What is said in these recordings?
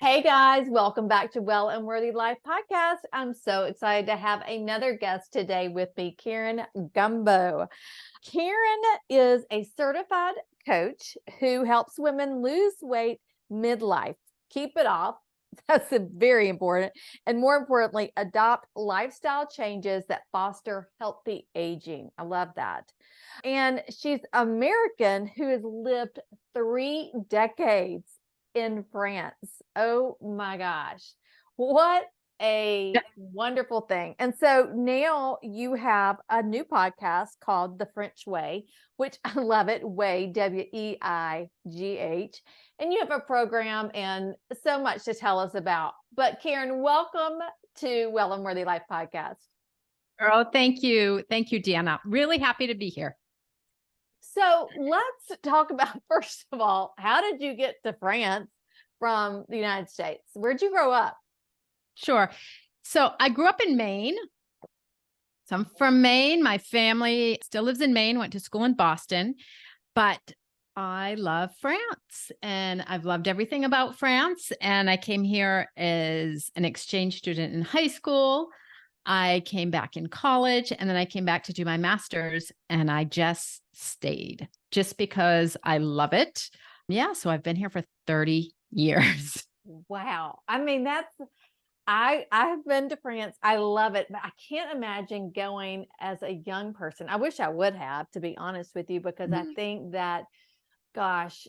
Hey guys, welcome back to Well and Worthy Life podcast. I'm so excited to have another guest today with me, Karen Gombault. Karen is a certified coach who helps women lose weight midlife, keep it off. That's very important. And more importantly, adopt lifestyle changes that foster healthy aging. I love that. And she's American who has lived 3 decades in France. Oh my gosh. What a wonderful thing. And so now you have a new podcast called The French Way, which I love it. Way, Weigh. And you have a program and so much to tell us about. But Karen, welcome to Well and Worthy Life podcast. Oh, thank you. Thank you, Deanna. Really happy to be here. So let's talk about, first of all, how did you get to France from the United States? Where'd you grow up? Sure. So I grew up in Maine. So I'm from Maine. My family still lives in Maine, went to school in Boston, but I love France and I've loved everything about France. And I came here as an exchange student in high school. I came back in college and then I came back to do my master's and I just stayed just because I love it. Yeah. So I've been here for 30 years. Wow. I mean, I've been to France. I love it, but I can't imagine going as a young person. I wish I would have, to be honest with you, because I think that, gosh,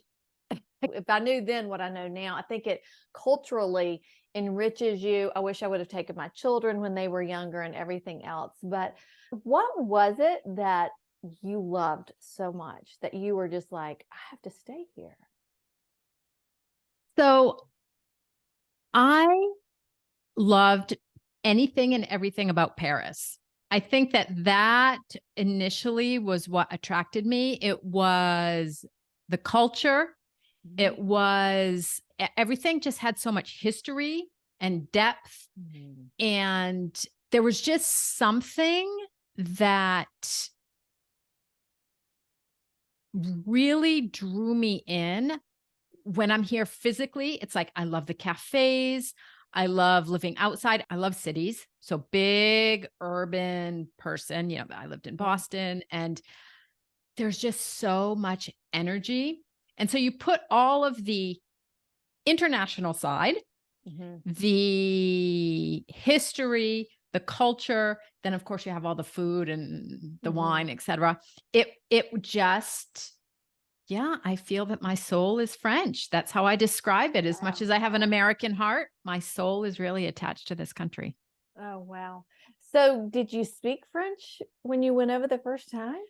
if I knew then what I know now, I think it culturally enriches you. I wish I would have taken my children when they were younger and everything else. But what was it that you loved so much that you were just like, I have to stay here? So I loved anything and everything about Paris. I think that initially was what attracted me. It was the culture. It was everything just had so much history and depth. And there was just something that really drew me in. When I'm here physically, it's like, I love the cafes. I love living outside. I love cities. So big urban person, I lived in Boston and there's just so much energy. And so you put all of the international side, the history, the culture, then of course you have all the food and the wine, etc. It just, yeah, I feel that my soul is French. That's how I describe it. As much as I have an American heart, my soul is really attached to this country. Oh, wow. So did you speak French when you went over the first time?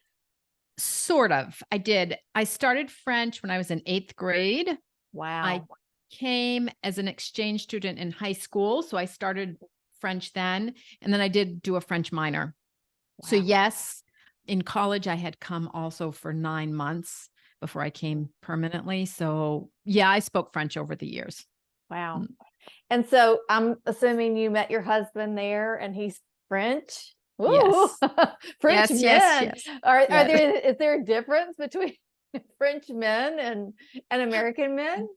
Sort of. I did. I started French when I was in 8th grade. Wow. I came as an exchange student in high school. So I started French then, and then I did do a French minor. Wow. So yes, in college, I had come also for 9 months before I came permanently. So yeah, I spoke French over the years. Wow. And so I'm assuming you met your husband there and he's French. Ooh. Yes. French men. Yes. Is there a difference between French men and American men?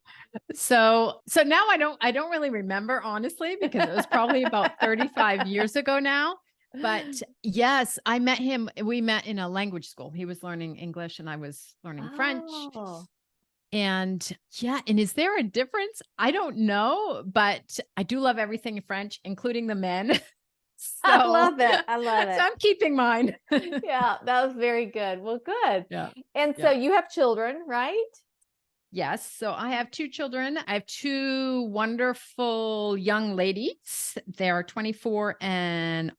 So now I don't really remember, honestly, because it was probably about 35 years ago now. But yes, I met him. We met in a language school. He was learning English and I was learning French. And yeah, and is there a difference? I don't know, but I do love everything in French, including the men. So, I love it. I love it. So I'm keeping mine. Yeah, that was very good. Well, good. Yeah. And so you have children, right? Yes. So I have 2 children. I have 2 wonderful young ladies. They're 24 and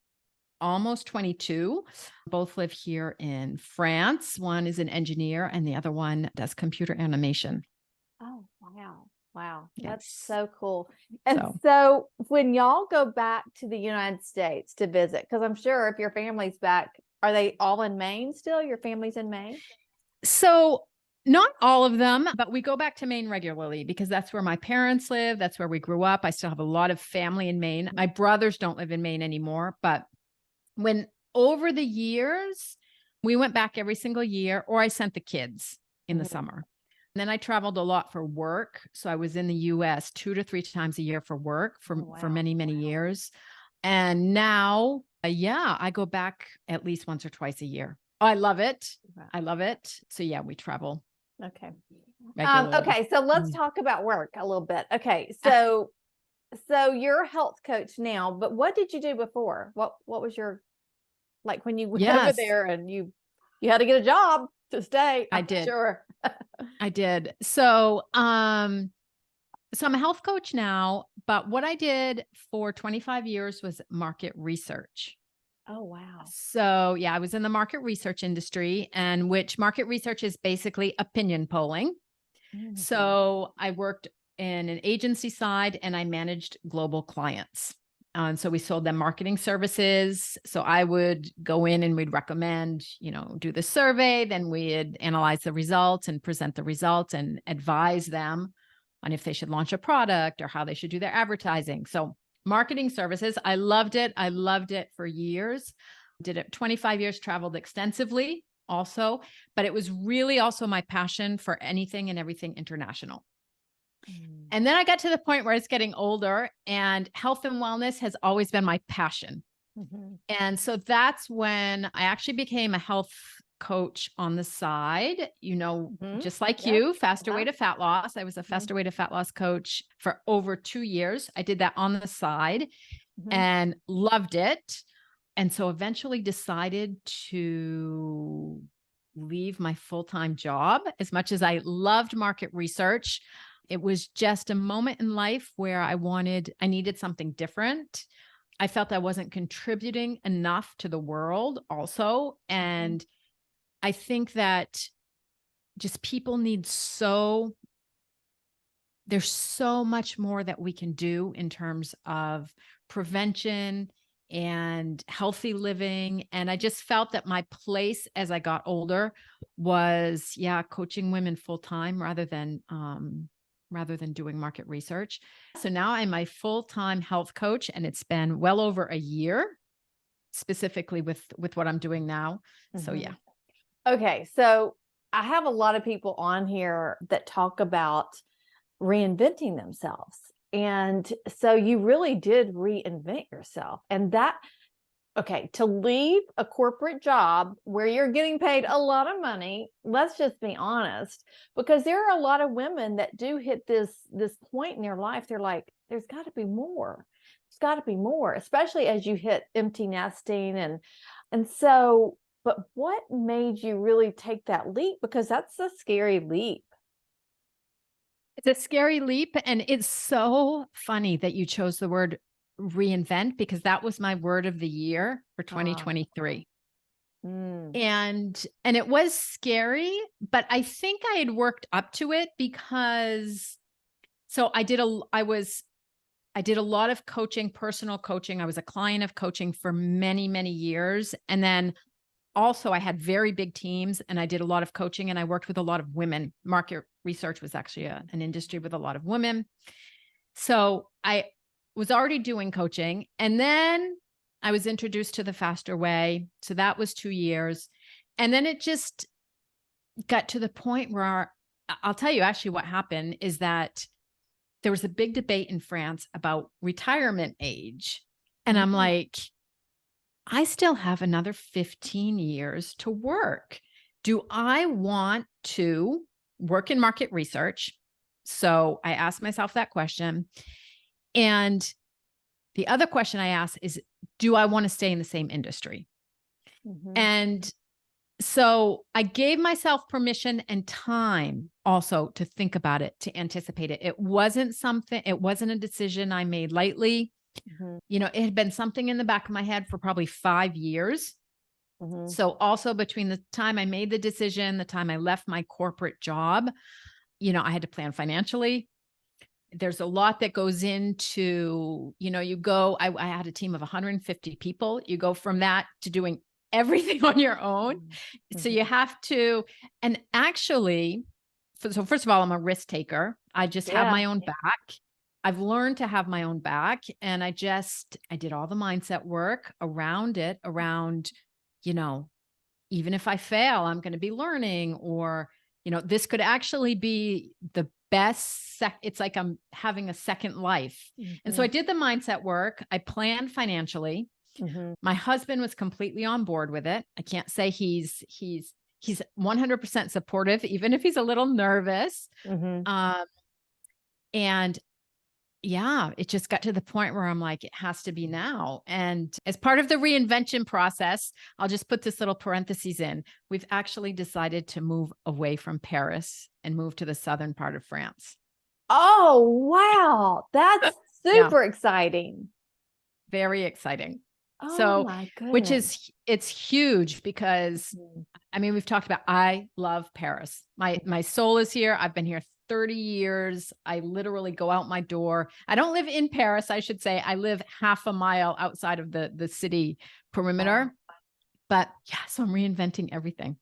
almost 22. Both live here in France. One is an engineer and the other one does computer animation. Oh, wow. Wow. Yes. That's so cool. And so when y'all go back to the United States to visit, because I'm sure if your family's back, are they all in Maine still? Your family's in Maine? So not all of them, but we go back to Maine regularly because that's where my parents live. That's where we grew up. I still have a lot of family in Maine. My brothers don't live in Maine anymore, but when over the years, we went back every single year, or I sent the kids in the summer. Then I traveled a lot for work. So I was in the US 2 to 3 times a year for work Oh, for wow. many, many years. And now, yeah, I go back at least once or twice a year. I love it. Wow. I love it. So yeah, we travel Okay. regularly. Okay. So let's Mm. talk about work a little bit. Okay. So you're a health coach now, but what did you do before? What was your, like, when you went over Yes, there and you had to get a job to stay, I I'm did. sure. I did. So I'm a health coach now, but what I did for 25 years was market research. Oh, wow. So yeah, I was in the market research industry, and which market research is basically opinion polling. Mhm. So I worked in an agency side and I managed global clients. And so we sold them marketing services. So I would go in and we'd recommend, do the survey. Then we'd analyze the results and present the results and advise them on if they should launch a product or how they should do their advertising. So marketing services, I loved it. I loved it for years. Did it 25 years, traveled extensively also, but it was really also my passion for anything and everything international. Mm. And then I got to the point where I was getting older, and health and wellness has always been my passion. Mhm. And so that's when I actually became a health coach on the side, Mhm. just like Yep. you, faster way Uh-huh. to fat loss. I was a Mhm. faster way to fat loss coach for over 2 years. I did that on the side Mhm. and loved it. And so eventually decided to leave my full-time job. As much as I loved market research, it was just a moment in life where I needed something different. I felt I wasn't contributing enough to the world also. Mhm. And I think that just people there's so much more that we can do in terms of prevention and healthy living. And I just felt that my place as I got older was, coaching women full time rather than doing market research. So now I'm a full-time health coach, and it's been well over a year specifically with what I'm doing now. So yeah. Mhm. Okay, so I have a lot of people on here that talk about reinventing themselves. And so you really did reinvent yourself. And that, okay, to leave a corporate job where you're getting paid a lot of money, let's just be honest, because there are a lot of women that do hit this point in their life. They're like, there's got to be more. There's got to be more, especially as you hit empty nesting and so, but what made you really take that leap? Because that's a scary leap. It's a scary leap, and it's so funny that you chose the word reinvent, because that was my word of the year for Ah, 2023. mm, And it was scary, but I think I had worked up to it because so I did a lot of coaching, personal coaching. I was a client of coaching for many, many years. And then also I had very big teams, and I did a lot of coaching, and I worked with a lot of women. Market research was actually an industry with a lot of women. So I was already doing coaching, and then I was introduced to the faster way. So that was 2 years. And then it just got to the point where I'll tell you actually what happened is that there was a big debate in France about retirement age. And I'm mm, like, I still have another 15 years to work. Do I want to work in market research? So I asked myself that question. And the other question I asked is, do I want to stay in the same industry? mhm, And so I gave myself permission and time also to think about it, to anticipate it. It wasn't a decision I made lightly. mhm, It had been something in the back of my head for probably 5 years. mhm. So also between the time I made the decision, the time I left my corporate job, I had to plan financially. There's a lot that goes into, I had a team of 150 people. You go from that to doing everything on your own. Mm, So you mhm. have to, and actually, so first of all, I'm a risk taker. I just have Yeah. my own back. I've learned to have my own back. And I did all the mindset work around it, you know, even if I fail, I'm going to be learning, or, this could actually be the best. It's like I'm having a second life. And so I did the mindset work. I planned financially. My husband was completely on board with it. I can't say he's 100% supportive, even if he's a little nervous. And yeah, it just got to the point where I'm like, it has to be now. And as part of the reinvention process, I'll just put this little parentheses in. We've actually decided to move away from Paris and move to the southern part of France. Oh, wow. That's Yeah. super exciting. Very exciting. Oh So, my which goodness. it's huge because I mean, we've talked about, I love Paris. My soul is here. I've been here 30 years. I literally go out my door. I don't live in Paris, I should say. I live half a mile outside of the city perimeter. But yeah, so I'm reinventing everything.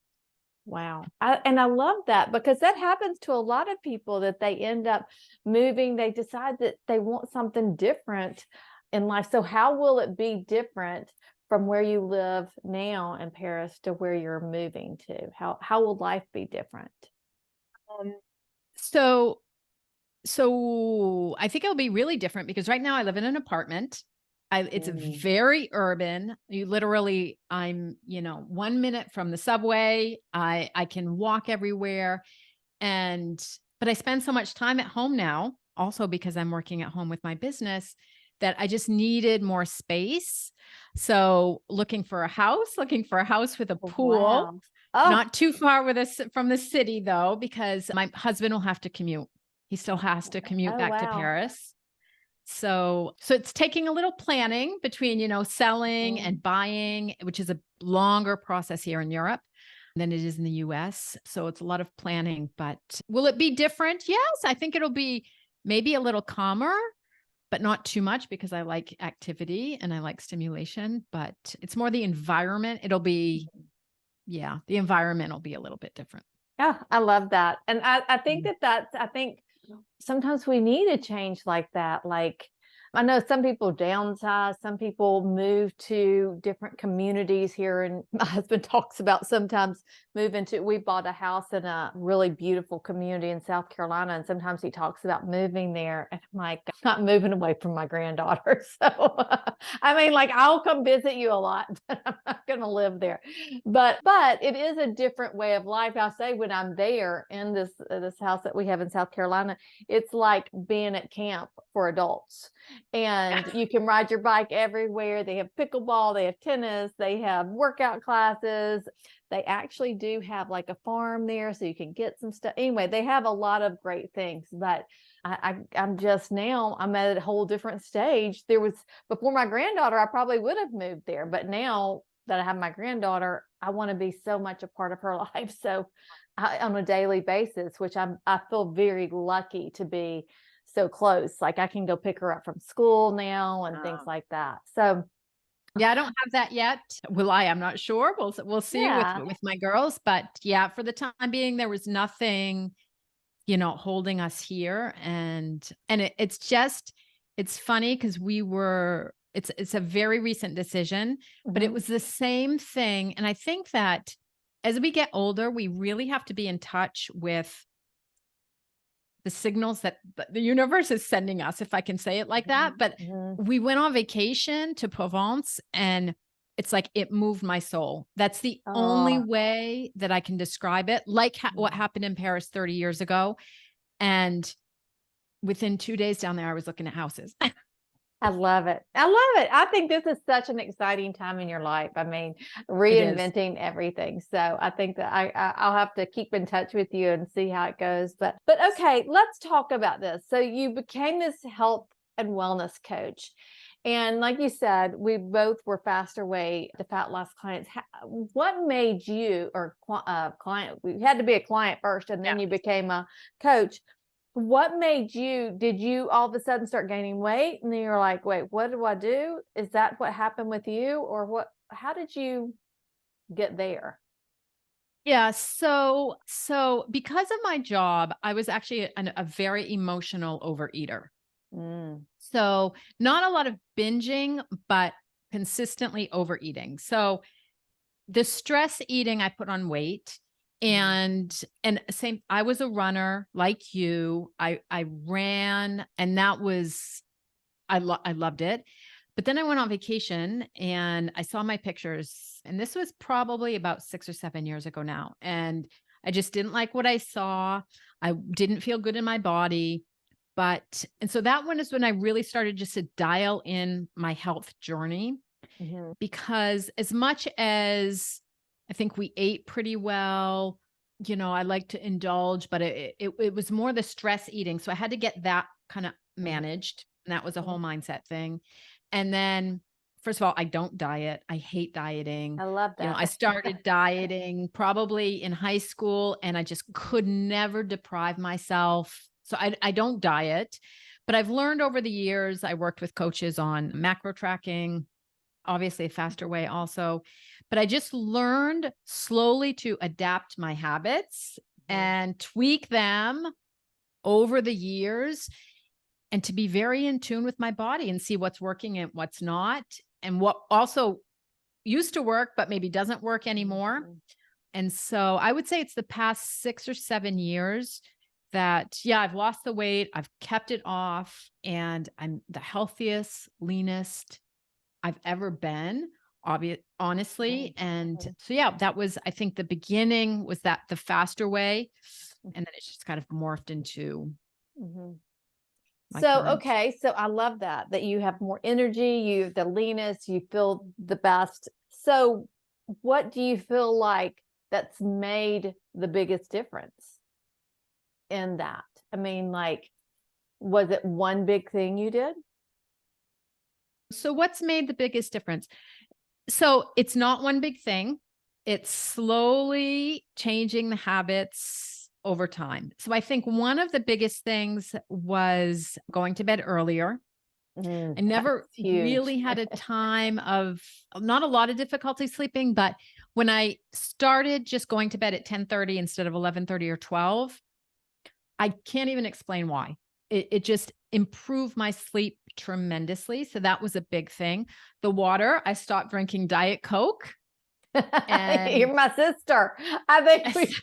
Wow. And I love that, because that happens to a lot of people, that they end up moving. They decide that they want something different in life. So how will it be different from where you live now in Paris to where you're moving to? How will life be different? So I think it'll be really different because right now I live in an apartment. It's very urban. I'm 1 minute from the subway. I can walk everywhere. But I spend so much time at home now, also because I'm working at home with my business, that I just needed more space. So looking for a house with a pool. Wow. Oh, Not too far from the city though, because my husband will have to commute. He still has to commute back to Paris. So it's taking a little planning between, selling and buying, which is a longer process here in Europe than it is in the US. So it's a lot of planning, but will it be different? Yes, I think it'll be maybe a little calmer, but not too much, because I like activity and I like stimulation, but it's more the environment. The environment will be a little bit different. yeah, I love that. And I think I think sometimes we need a change like that. Like, I know some people downsize, some people move to different communities here. And my husband talks about sometimes we bought a house in a really beautiful community in South Carolina. And sometimes he talks about moving there. And I'm like, I'm not moving away from my granddaughter. So, I mean, like, I'll come visit you a lot, but I'm not going to live there. But it is a different way of life. I'll say, when I'm there in this house that we have in South Carolina, it's like being at camp for adults. And you can ride your bike everywhere. They have pickleball, they have tennis, they have workout classes. They actually do have like a farm there, so you can get some stuff. Anyway, they have a lot of great things, but I'm just now, I'm at a whole different stage. Before my granddaughter, I probably would have moved there, but now that I have my granddaughter, I want to be so much a part of her life. So on a daily basis, which I feel very lucky to be so close. Like, I can go pick her up from school now and things like that. So yeah, I don't have that yet. Will I? I'm not sure. We'll see with my girls. But yeah, for the time being, there was nothing, holding us here. And it's funny because it's a very recent decision, but it was the same thing. And I think that as we get older, we really have to be in touch with the signals that the universe is sending us, if I can say it like that. But we went on vacation to Provence, and it's like it moved my soul. That's the only way that I can describe it, like what happened in Paris 30 years ago. And within 2 days down there, I was looking at houses. I love it. I love it. I think this is such an exciting time in your life. I mean, reinventing everything. So I think that I'll have to keep in touch with you and see how it goes. But okay, let's talk about this. So you became this health and wellness coach. And like you said, we both were faster way to fat loss clients. What made you, or client, we had to be a client first, and then you became a coach. What made did you all of a sudden start gaining weight, and then you're like, wait, what do I do? Is that what happened with you? Or how did you get there? Yeah. So because of my job, I was actually a very emotional overeater. So not a lot of binging, but consistently overeating. So the stress eating, I put on weight. And same, I was a runner like you. I ran, and that was, I loved it. But then I went on vacation and I saw my pictures, and this was probably about 6 or 7 years ago now. And I just didn't like what I saw. I didn't feel good in my body. And so that one is when I really started just to dial in my health journey, because as much as I think we ate pretty well, I like to indulge, but it was more the stress eating. So I had to get that kind of managed. And that was a whole mindset thing. And then, first of all, I don't diet. I hate dieting. I love that. I started dieting probably in high school, and I just could never deprive myself. So I don't diet, but I've learned over the years. I worked with coaches on macro tracking, obviously a faster way also, but I just learned slowly to adapt my habits and tweak them over the years, and to be very in tune with my body and see what's working and what's not, and what also used to work, but maybe doesn't work anymore. And so I would say it's the past 6 or 7 years that, I've lost the weight, I've kept it off, and I'm the healthiest, leanest I've ever been, honestly. And so, that was, I think the beginning was that the faster way. And then it's just kind of morphed into. Okay. So I love that you have more energy, you have the leanest, you feel the best. So what do you feel like that's made the biggest difference in that? I mean, like, was it one big thing you did? So what's made the biggest difference? So it's not one big thing. It's slowly changing the habits over time. So I think one of the biggest things was going to bed earlier. I never really had a time of, not a lot of difficulty sleeping, but when I started just going to bed at 10:30 instead of 11:30 or 12, I can't even explain why. It just improved my sleep tremendously. So that was a big thing. The water, I stopped drinking Diet Coke. And you're my sister. I think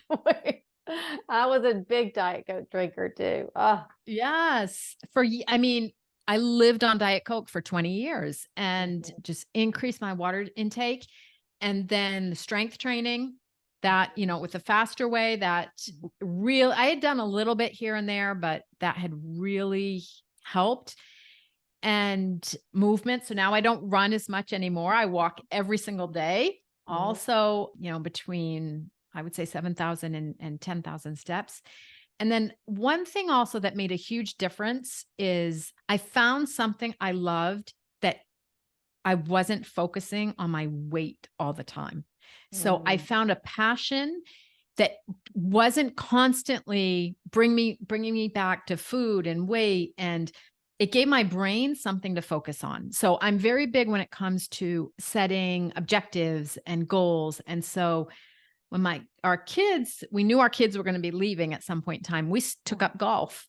I was a big Diet Coke drinker too. Oh. Yes. I lived on Diet Coke for 20 years and just increased my water intake. And then the strength training that, with the faster way, I had done a little bit here and there, but that had really helped. And movement. So now I don't run as much anymore. I walk every single day. Also, between, I would say 7,000 and 10,000 steps. And then one thing also that made a huge difference is I found something I loved, that I wasn't focusing on my weight all the time. So I found a passion that wasn't constantly bringing me back to food and weight, and it gave my brain something to focus on. So I'm very big when it comes to setting objectives and goals. And so when we knew our kids were going to be leaving at some point in time, we took up golf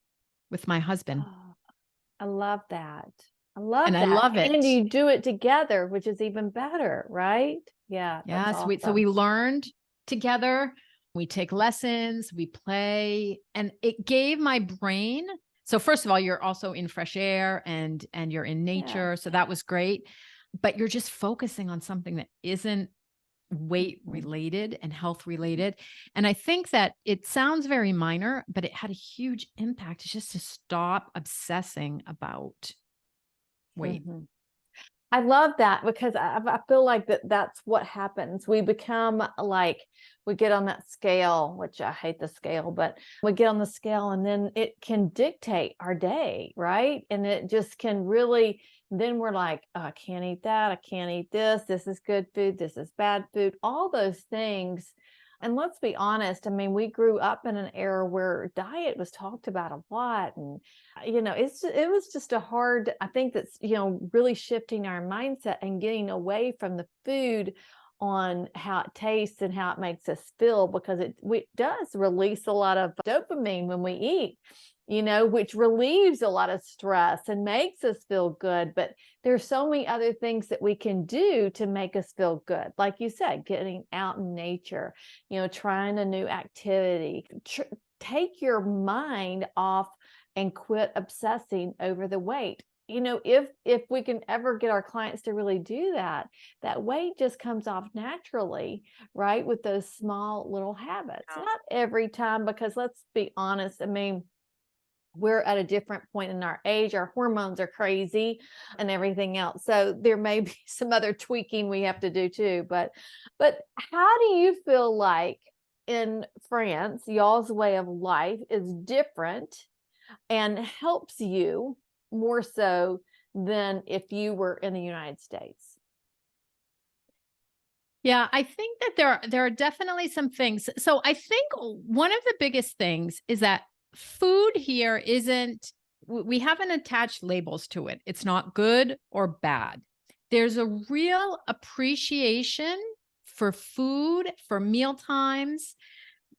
with my husband. Oh, I love that. I love and that. I love it. And you do it together, which is even better, right? Yeah. Yes. Awesome. So we learned together. We take lessons, we play, and it gave my brain. So first of all, you're also in fresh air and you're in nature. So that was great, but you're just focusing on something that isn't weight related and health related. And I think that it sounds very minor, but it had a huge impact. It's just to stop obsessing about weight. I love that, because I feel like that's what happens. We become like, we get on that scale, which I hate the scale, but we get on the scale and then it can dictate our day, right? And it just can really, then we're like, oh, I can't eat that. I can't eat this. This is good food. This is bad food. All those things. And let's be honest, I mean, we grew up in an era where diet was talked about a lot. And, it was just a hard, I think that's, really shifting our mindset and getting away from the food on how it tastes and how it makes us feel, because it does release a lot of dopamine when we eat. which relieves a lot of stress and makes us feel good. But there's so many other things that we can do to make us feel good. Like you said, getting out in nature, trying a new activity, take your mind off and quit obsessing over the weight. If we can ever get our clients to really do that, that weight just comes off naturally, right? With those small little habits. Yeah. Not every time, because let's be honest, I mean, we're at a different point in our age. Our hormones are crazy and everything else. So there may be some other tweaking we have to do too. But how do you feel like in France, y'all's way of life is different and helps you more so than if you were in the United States? Yeah, I think that there are definitely some things. So I think one of the biggest things is that food here isn't, we haven't attached labels to it. It's not good or bad. There's a real appreciation for food, for meal times.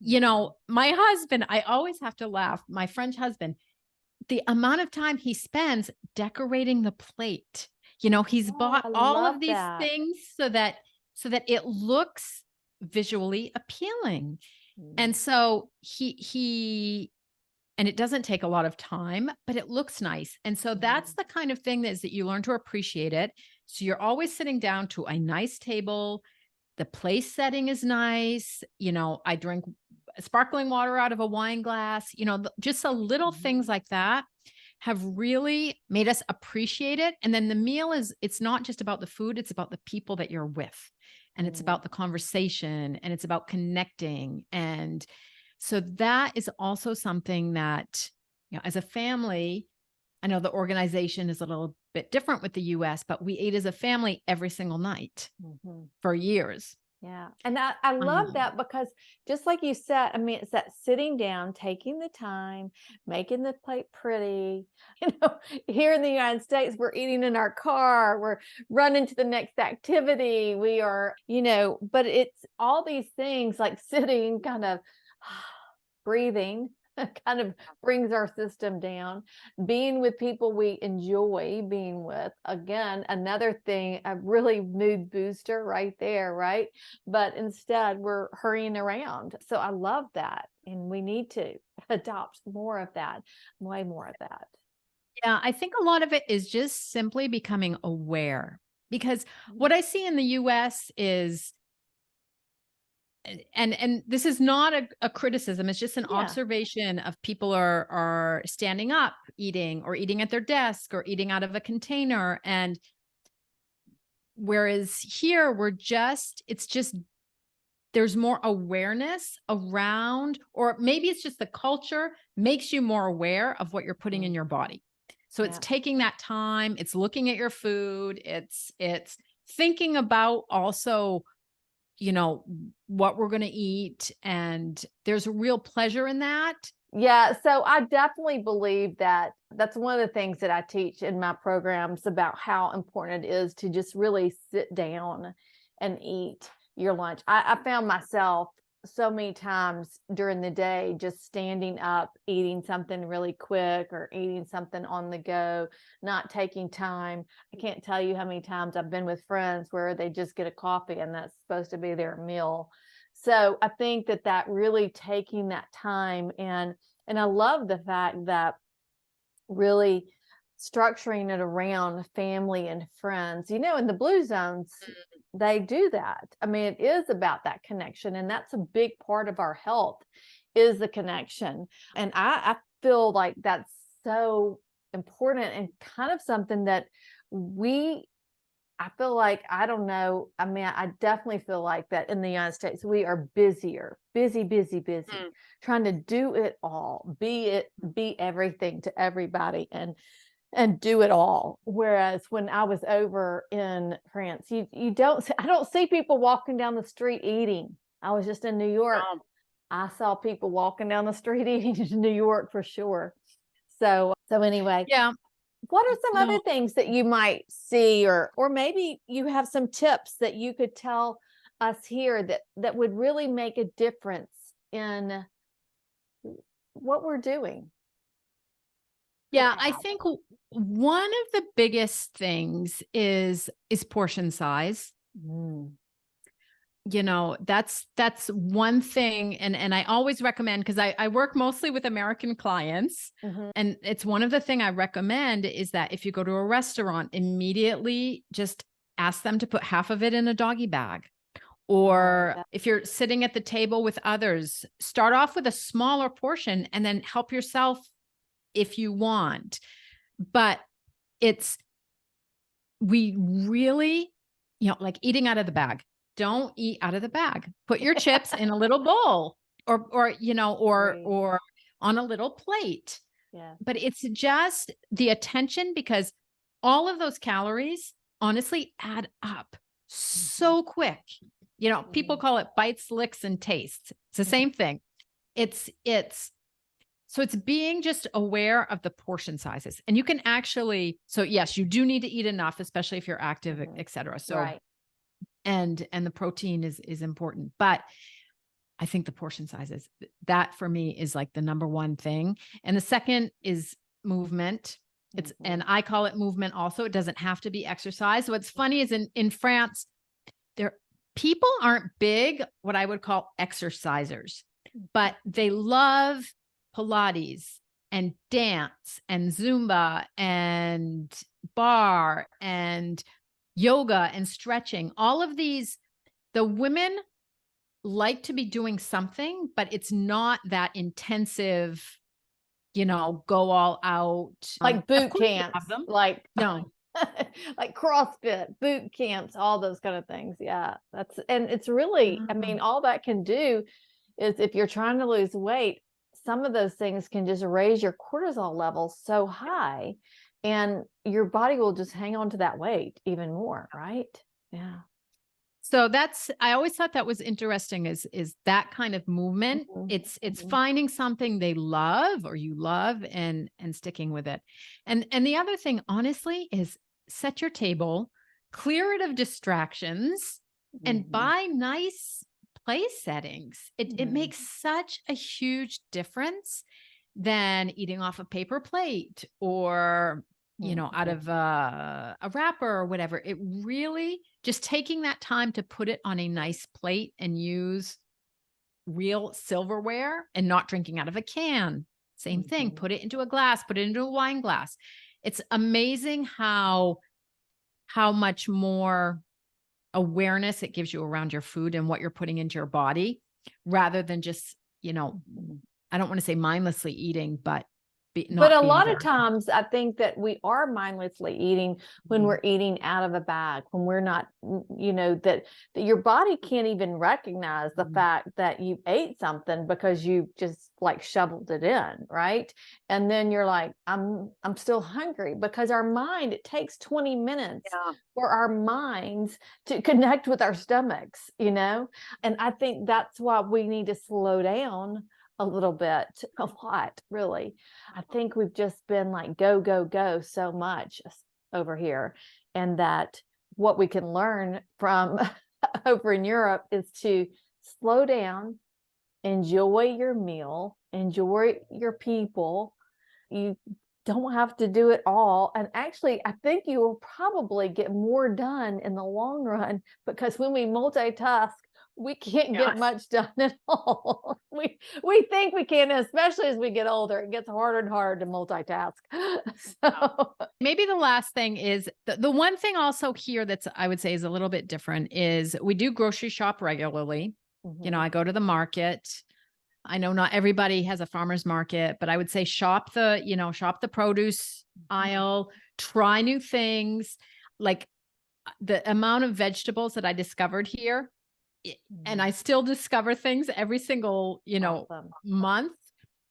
My husband, I always have to laugh, my French husband, the amount of time he spends decorating the plate. He's Oh, bought I all love of these that. things so that it looks visually appealing. And so and it doesn't take a lot of time, but it looks nice. And so that's the kind of thing that you learn to appreciate it. So you're always sitting down to a nice table. The place setting is nice. I drink sparkling water out of a wine glass. Just a little things like that have really made us appreciate it. And then the meal it's not just about the food, it's about the people that you're with. And it's about the conversation, and it's about connecting. And so that is also something that, as a family, I know the organization is a little bit different with the US, but we ate as a family every single night for years. Yeah. And I love that, because just like you said, I mean, it's that sitting down, taking the time, making the plate pretty. Here in the United States, we're eating in our car, we're running to the next activity. We are, but it's all these things like sitting, kind of breathing, kind of brings our system down. Being with people we enjoy being with, again, another thing, a really mood booster right there, right? But instead we're hurrying around. So I love that. And we need to adopt more of that, way more of that. Yeah, I think a lot of it is just simply becoming aware, because what I see in the US is, and this is not a criticism, it's just an observation of people are standing up eating, or eating at their desk, or eating out of a container. And whereas here it's just there's more awareness around, or maybe it's just the culture makes you more aware of what you're putting in your body. So it's taking that time, it's looking at your food, it's thinking about also, what we're going to eat. And there's a real pleasure in that. Yeah, so I definitely believe that that's one of the things that I teach in my programs, about how important it is to just really sit down and eat your lunch. I found myself so many times during the day just standing up, eating something really quick, or eating something on the go, not taking time. I can't tell you how many times I've been with friends where they just get a coffee and that's supposed to be their meal. So I think that really taking that time, and I love the fact that really structuring it around family and friends. In the blue zones, they do that. I mean, it is about that connection, and that's a big part of our health, is the connection. And I feel like that's so important, and kind of something that I feel like, I don't know. I mean, I definitely feel like that in the United States, we are busier, busy, trying to do it all, be everything to everybody, and do it all. Whereas when I was over in France, I don't see people walking down the street eating. I was just in New York. I saw people walking down the street eating in New York for sure. So anyway. Yeah. What are some other things that you might see, or maybe you have some tips that you could tell us here that would really make a difference in what we're doing? Yeah, I think one of the biggest things is portion size. Mm. You know, that's one thing. And I always recommend, because I work mostly with American clients. Mhm. And it's one of the thing I recommend is that if you go to a restaurant, immediately just ask them to put half of it in a doggy bag. Or yeah. if you're sitting at the table with others, start off with a smaller portion and then help yourself if you want. But we really, like eating out of the bag. Don't eat out of the bag. Put your chips in a little bowl or Right. or on a little plate. Yeah. But it's just the attention, because all of those calories honestly add up so quick. People call it bites, licks, and tastes. It's the same thing. So it's being just aware of the portion sizes. And you can actually, so yes, you do need to eat enough, especially if you're active, et cetera. So, Right. and the protein is important, but I think the portion sizes, that for me is like the number one thing. And the second is movement. And I call it movement also. It doesn't have to be exercise. What's funny is in France, people aren't big, what I would call exercisers, but they love Pilates and dance and Zumba and bar and yoga and stretching. All of these, the women like to be doing something, but it's not that intensive, go all out. Like Of boot course you camps, have them. like No. like CrossFit, boot camps, all those kind of things. Yeah. And it's really, I mean, all that can do is, if you're trying to lose weight, some of those things can just raise your cortisol levels so high, and your body will just hang on to that weight even more, right? Yeah. So I always thought that was interesting, is that kind of movement. Mhm. It's finding something they love or you love and sticking with it. And the other thing, honestly, is set your table, clear it of distractions, and buy nice place settings. It makes such a huge difference than eating off a paper plate or out of a wrapper or whatever. It really, just taking that time to put it on a nice plate and use real silverware and not drinking out of a can. Same thing. Put it into a glass, put it into a wine glass. It's amazing how much more awareness it gives you around your food and what you're putting into your body, rather than just, I don't want to say mindlessly eating, but But a lot of times I think that we are mindlessly eating when we're eating out of a bag, when we're not, that your body can't even recognize the fact that you ate something because you just like shoveled it in, right? And then you're like, I'm still hungry, because our mind, it takes 20 minutes for our minds to connect with our stomachs, and I think that's why we need to slow down a little bit, a lot, really. I think we've just been like go, go, go so much over here. And that what we can learn from over in Europe is to slow down, enjoy your meal, enjoy your people. You don't have to do it all. And actually, I think you will probably get more done in the long run, because when we multitask, we can't get much done at all. We think we can, especially as we get older. It gets harder and harder to multitask. So maybe the last thing is the one thing also here that's, I would say, is a little bit different is we do grocery shop regularly. I go to the market. I know not everybody has a farmer's market, but I would say shop the produce aisle, try new things. Like the amount of vegetables that I discovered here, and I still discover things every single, awesome. month.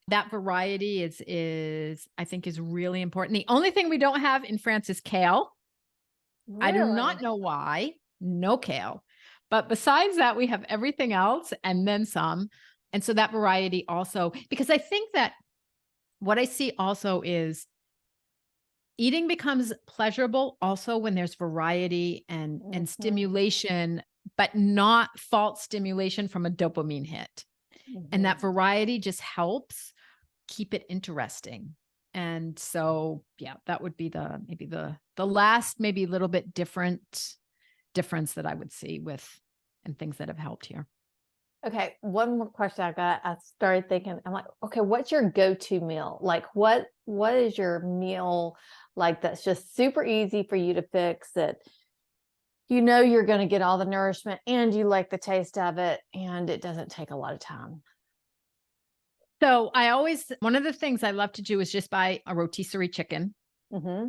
That variety is I think is really important. The only thing we don't have in France is kale. Really? I do not know why. No kale. But besides that, we have everything else and then some. And so that variety also, because I think that what I see also is eating becomes pleasurable also when there's variety and stimulation, but not false stimulation from a dopamine hit. And that variety just helps keep it interesting. And so, yeah, that would be maybe the last, maybe a little bit difference that I would see and things that have helped here. Okay, one more question I've got. I started thinking, I'm like, okay, what's your go-to meal? Like what is your meal like that's just super easy for you to fix, that you know you're going to get all the nourishment and you like the taste of it and it doesn't take a lot of time? So one of the things I love to do is just buy a rotisserie chicken. Mm-hmm.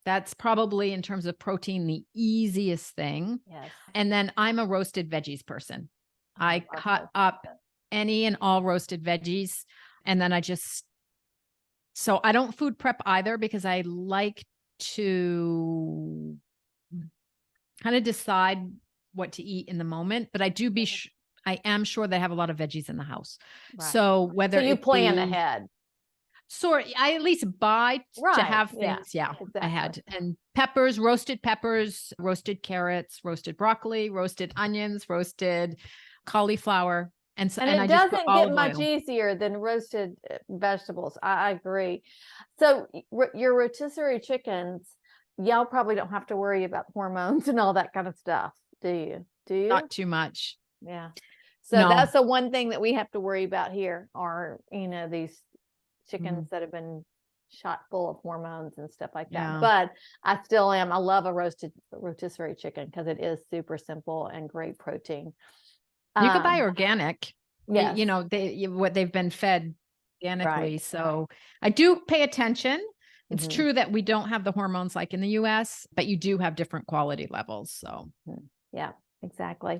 That's probably, in terms of protein, the easiest thing. Yes. And then I'm a roasted veggies person. I love cut roasted. up any and all roasted veggies. And then so I don't food prep either, because I like to kind of decide what to eat in the moment. But I am sure they have a lot of veggies in the house. Right. So whether So you it plan be, ahead. I at least buy to Right. have Yeah, things. Yeah, exactly. I had. And peppers, roasted carrots, roasted broccoli, roasted onions, roasted cauliflower. And And I it just put doesn't get olive much oil. easier than roasted vegetables. I agree. So your rotisserie chickens, y'all probably don't have to worry about hormones and all that kind of stuff, do you? Do you? Not too much. Yeah. So No. that's the one thing that we have to worry about here, are, these chickens Mm, that have been shot full of hormones and stuff like that. yeah. But I love a rotisserie chicken because it is super simple and great protein. You could buy Um, organic. yes. What they've been fed organically. Right. So I do pay attention. It's Mhm. true that we don't have the hormones like in the US, but you do have different quality levels. So Yeah, exactly.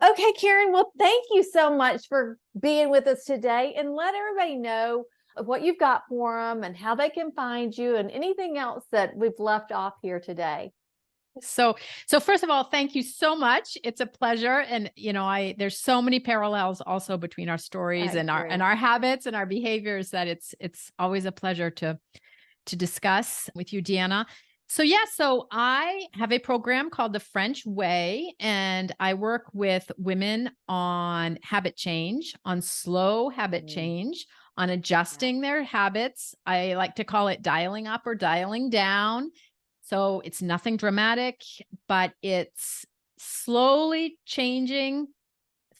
Okay, Karen. Well, thank you so much for being with us today, and let everybody know what you've got for them and how they can find you and anything else that we've left off here today. So first of all, thank you so much. It's a pleasure. And there's so many parallels also between our stories I and agree. our habits and our behaviors, that it's always a pleasure to discuss with you, Deanna. So I have a program called The French Way, and I work with women on habit change, on slow habit change, on adjusting their habits. I like to call it dialing up or dialing down. So it's nothing dramatic, but it's slowly changing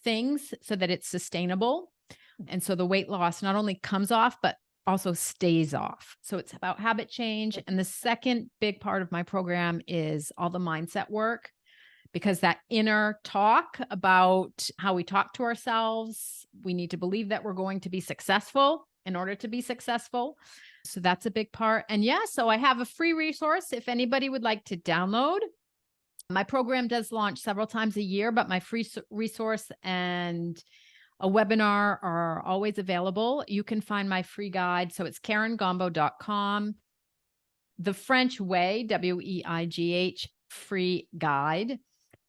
things so that it's sustainable. And so the weight loss not only comes off, but also stays off. So it's about habit change. And the second big part of my program is all the mindset work, because that inner talk about how we talk to ourselves, we need to believe that we're going to be successful in order to be successful. So that's a big part. And so I have a free resource if anybody would like to download. My program does launch several times a year, but my free resource and a webinar are always available. You can find my free guide. So it's KarenGombault.com. The French Way, WEIGH, free guide.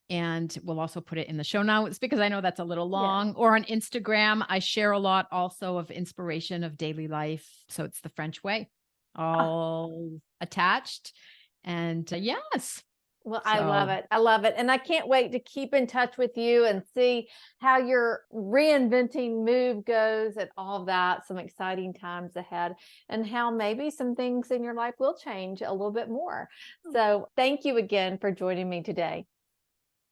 And we'll also put it in the show notes, because I know that's a little long. Yeah. Or on Instagram, I share a lot also of inspiration of daily life. So it's The French Way, all attached. And yes. Well, I love it. I love it. And I can't wait to keep in touch with you and see how your reinventing move goes and all of that. Some exciting times ahead, and how maybe some things in your life will change a little bit more. So thank you again for joining me today.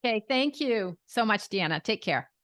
Okay. Thank you so much, Deanna. Take care.